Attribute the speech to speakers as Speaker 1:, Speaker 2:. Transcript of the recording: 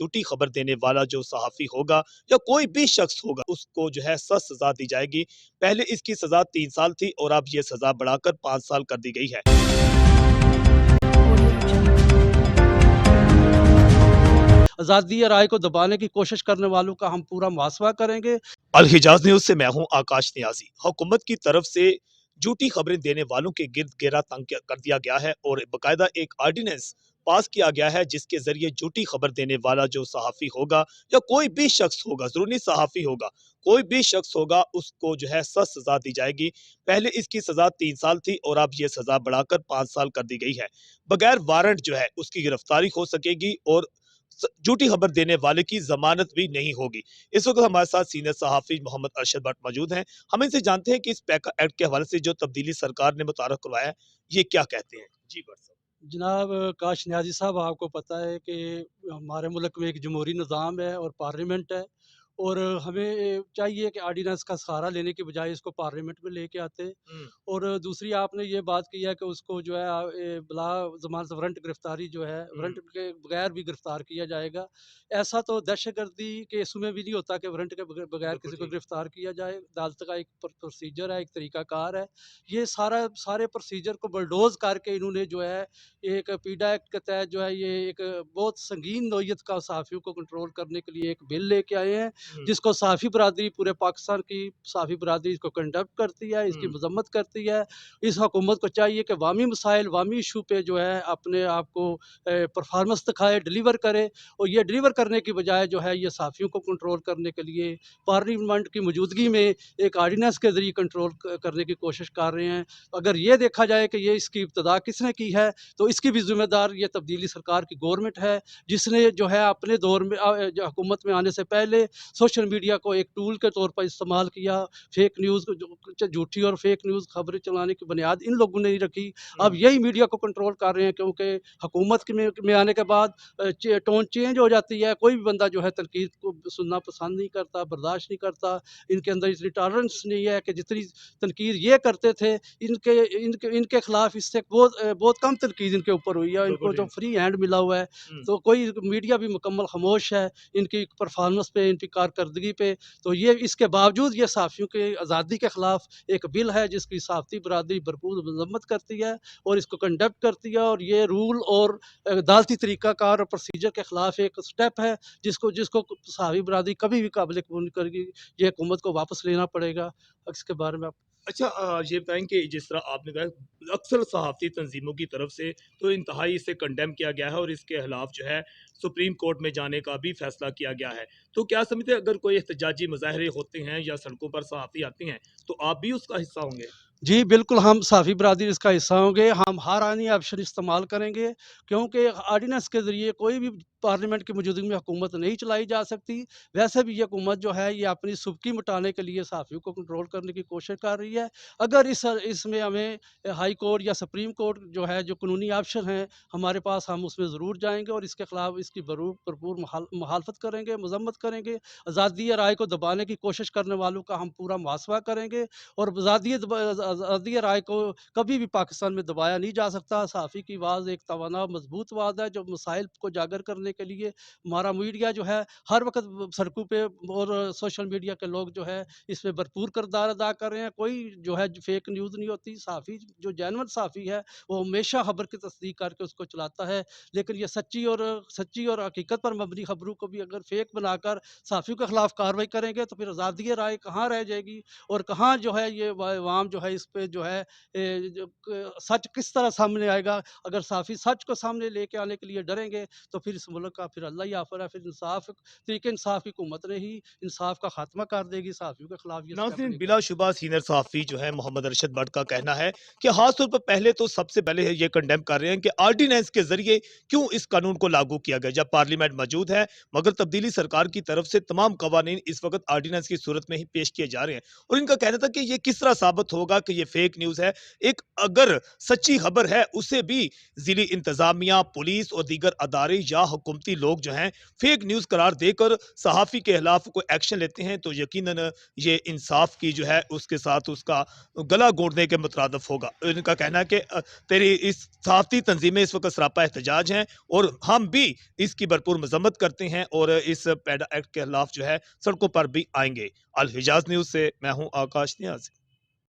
Speaker 1: झूठी खबर देने वाला जो सहाफ़ी होगा या कोई भी शख्स होगा उसको जो है सख्त सज़ा दी जाएगी। पहले इसकी सज़ा 3 साल थी और अब ये सज़ा बढ़ाकर 5 साल कर दी गई है।
Speaker 2: आज़ादी या राय को दबाने की कोशिश करने वालों का हम पूरा मुहासवा करेंगे।
Speaker 1: अल हिजाज न्यूज़ से मैं हूं आकाश नियाजी। हुकूमत की तरफ से झूठी खबरें देने वालों के गिर्द घेरा तंग कर दिया गया है और बाकायदा एक आर्डिनेंस पास किया गया है जिसके जरिए झूठी खबर देने वाला जो सहाफ़ी होगा या कोई भी शख्स होगा, जरूरी नहीं सहाफ़ी होगा, कोई भी शख्स होगा उसको जो है सख्त सज़ा दी जाएगी। पहले इसकी सज़ा 3 साल थी और अब ये सज़ा बढ़ाकर 5 साल कर दी गई है। बगैर वारंट जो है उसकी गिरफ्तारी हो सकेगी और झूठी खबर देने वाले की जमानत भी नहीं होगी। इस वक्त हमारे साथ सीनियर सहाफ़ी मोहम्मद अरशद भट्ट मौजूद हैं। हम इनसे जानते हैं कि इस पैका एक्ट के हवाले से जो तब्दीली सरकार ने मुतारफ करवाया है ये क्या कहते हैं। जी भट्ट साहब।
Speaker 2: जनाब काश न्याज़ी साहब, आपको पता है कि हमारे मुल्क में एक जमहूरी निज़ाम है और पार्लियामेंट है, और हमें चाहिए कि ऑर्डिनेंस का सहारा लेने की बजाय इसको पार्लियामेंट में लेके आते। और दूसरी आपने ये बात की है कि उसको जो है बिला ज़मानत वारंट गिरफ्तारी जो है, वारंट के बगैर भी गिरफ्तार किया जाएगा। ऐसा तो दहशतगर्दी के इसमें भी नहीं होता कि वारंट के बगैर किसी को गिरफ्तार किया जाए। अदालत का एक प्रोसीजर है, एक तरीक़ाकार है। ये सारे प्रोसीजर को बुलडोज़ करके इन्होंने जो है एक पीडा एक्ट के तहत जो है ये एक बहुत संगीन नौइयत का सहाफ़ियों को कंट्रोल करने के लिए एक बिल लेके आए हैं, जिसको सहाफ़ी बरादरी, पूरे पाकिस्तान की सहाफ़ी बरादरी इसको कंडक्ट करती है, इसकी मज़म्मत करती है। इस हुकूमत को चाहिए कि वामी मसाइल, वामी इशू पे जो है अपने आप को परफॉर्मेंस दिखाए, डिलीवर करे, और ये डिलीवर करने की बजाय जो है ये सहाफ़ियों को कंट्रोल करने के लिए पार्लियामेंट की मौजूदगी में एक ऑर्डिनेंस के ज़रिए कंट्रोल करने की कोशिश कर रहे हैं। अगर ये देखा जाए कि ये इसकी इब्तिदा किसने की है, तो इसकी भी ज़िम्मेदार ये तब्दीली सरकार की गवर्नमेंट है, जिसने जो है अपने दौर में जो हुकूमत में आने से पहले सोशल मीडिया को एक टूल के तौर पर इस्तेमाल किया। फेक न्यूज़ को जो झूठी और फेक न्यूज़ खबरें चलाने की बुनियाद इन लोगों ने नहीं रखी। अब यही मीडिया को कंट्रोल कर रहे हैं, क्योंकि हुकूमत में आने के बाद टोन चेंज हो जाती है। कोई भी बंदा जो है तनकीद को सुनना पसंद नहीं करता, बर्दाश्त नहीं करता। इनके अंदर इतनी टॉलरेंस नहीं है कि जितनी तनकीद ये करते थे, इनके इनके इनके खिलाफ इससे बहुत कम तनकीद इनके ऊपर हुई है। इनको जो फ्री हैंड मिला हुआ है, तो कोई मीडिया भी मुकम्मल खामोश है इनकी परफॉर्मेंस पे, इनकी कारकर्दगी पे। तो ये इसके बावजूद ये सहाफ़ियों की आज़ादी के ख़िलाफ़ एक बिल है जिसकी सहाफ़ती बरादरी भरपूर मज़म्मत करती है और इसको कंडक्ट करती है, और ये रूल और अदालती तरीक़ाकार और प्रोसीजर के ख़िलाफ़ एक स्टेप है जिसको जिसको सहाफ़ी बरादरी कभी भी काबिल कबूल नहीं करेगी। ये हुकूमत को वापस लेना पड़ेगा। इसके बारे में आप
Speaker 1: अच्छा, ये बताएं कि जिस तरह आपने कहा अक्सर सहाफ़ती तंजीमों की तरफ से तो इंतहाई इसे कंडेम किया गया है और इसके खिलाफ जो है सुप्रीम कोर्ट में जाने का भी फैसला किया गया है। तो क्या समझते हैं अगर कोई एहतजाजी मुजाहरे होते हैं या सड़कों पर सहाफ़ी आते हैं तो आप भी उसका हिस्सा होंगे?
Speaker 2: जी, बिल्कुल, हम सहाफ़ी बरादरी इसका हिस्सा होंगे। हम हर आनी ऑप्शन इस्तेमाल करेंगे, क्योंकि ऑर्डिनेंस के ज़रिए कोई भी पार्लियामेंट की मौजूदगी में हुकूमत नहीं चलाई जा सकती। वैसे भी ये हुकूमत जो है ये अपनी सुबकी मिटाने के लिए सहाफ़ियों को कंट्रोल करने की कोशिश कर रही है। अगर इसमें हमें हाई कोर्ट या सुप्रीम कोर्ट जो है, जो कानूनी ऑप्शन हैं हमारे पास, हम उसमें ज़रूर जाएँगे और इसके खिलाफ इसकी भरपूर मुखालफत करेंगे, मज़म्मत करेंगे। आज़ादी या राय को दबाने की कोशिश करने वालों का हम पूरा मुहासवा करेंगे, और आज़ादी राय को कभी भी पाकिस्तान में दबाया नहीं जा सकता। सहाफ़ी की आवाज़ एक तवाना मज़बूत आवाज़ है, जो मसाइल को उजागर करने के लिए हमारा मीडिया जो है हर वक़्त सड़कों पे, और सोशल मीडिया के लोग जो है इसमें भरपूर किरदार अदा कर रहे हैं। कोई जो है फेक न्यूज़ नहीं होती। सहाफ़ी जो जेन्युइन सहाफ़ी है वो हमेशा खबर की तस्दीक करके उसको चलाता है। लेकिन ये सच्ची और हकीकत पर मबनी खबरों को भी अगर फेक बनाकर सहाफ़ियों के खिलाफ कार्रवाई करेंगे, तो फिर आज़ादी राय कहाँ रह जाएगी, और कहाँ जो है ये अवाम जो है इस पे जो है सच किस तरह सामने आएगा। अगर सहाफ़ी सच को सामने लेके आने के लिए डरेंगे, तो फिर इस मुल्क का फिर अल्लाह ही आफर है। फिर इंसाफ की हुकूमत ने ही इंसाफ का खात्मा कर देगी। सहाफ़ियों के खिलाफ ये स्टेप
Speaker 1: नाज़रीन,
Speaker 2: लेकर
Speaker 1: बिलाशुबा सीनियर सहाफ़ी जो है मोहम्मद अरशद भट्ट का कहना है कि खास तौर पर पहले तो सबसे पहले ये कंडेम कर रहे हैं कि ऑर्डिनेंस के जरिए क्यों इस कानून को लागू किया गया जब पार्लियामेंट मौजूद है, मगर तब्दीली सरकार की तरफ से तमाम कवानीन इस वक्त ऑर्डिनेंस की सूरत में ही पेश किए जा रहे हैं। और इनका कहना था कि ये किस तरह साबित होगा कि ये फेक न्यूज़ है। एक अगर सच्ची खबर है, उसे भी ज़िली इंतज़ामिया, पुलिस और दीगर अदारे या हुकूमती लोग जो हैं, फेक न्यूज़ करार देकर सहाफ़ी के खिलाफ कोई एक्शन लेते हैं, तो यकीनन ये इंसाफ की जो है, उसके साथ उसका गला घोंटने के मुतरादिफ होगा। इनका कहना है कि तेरी इस सहाफ़ती तंज़ीमें इस वक़्त सरापा एहतजाज हैं और हम भी इसकी भरपूर मज़म्मत करते हैं और इस पैडा एक्ट के खिलाफ जो है, सड़कों पर भी आएँगे। अल हिजाज़ न्यूज़ से मैं हूँ आकाश नियाज़ी।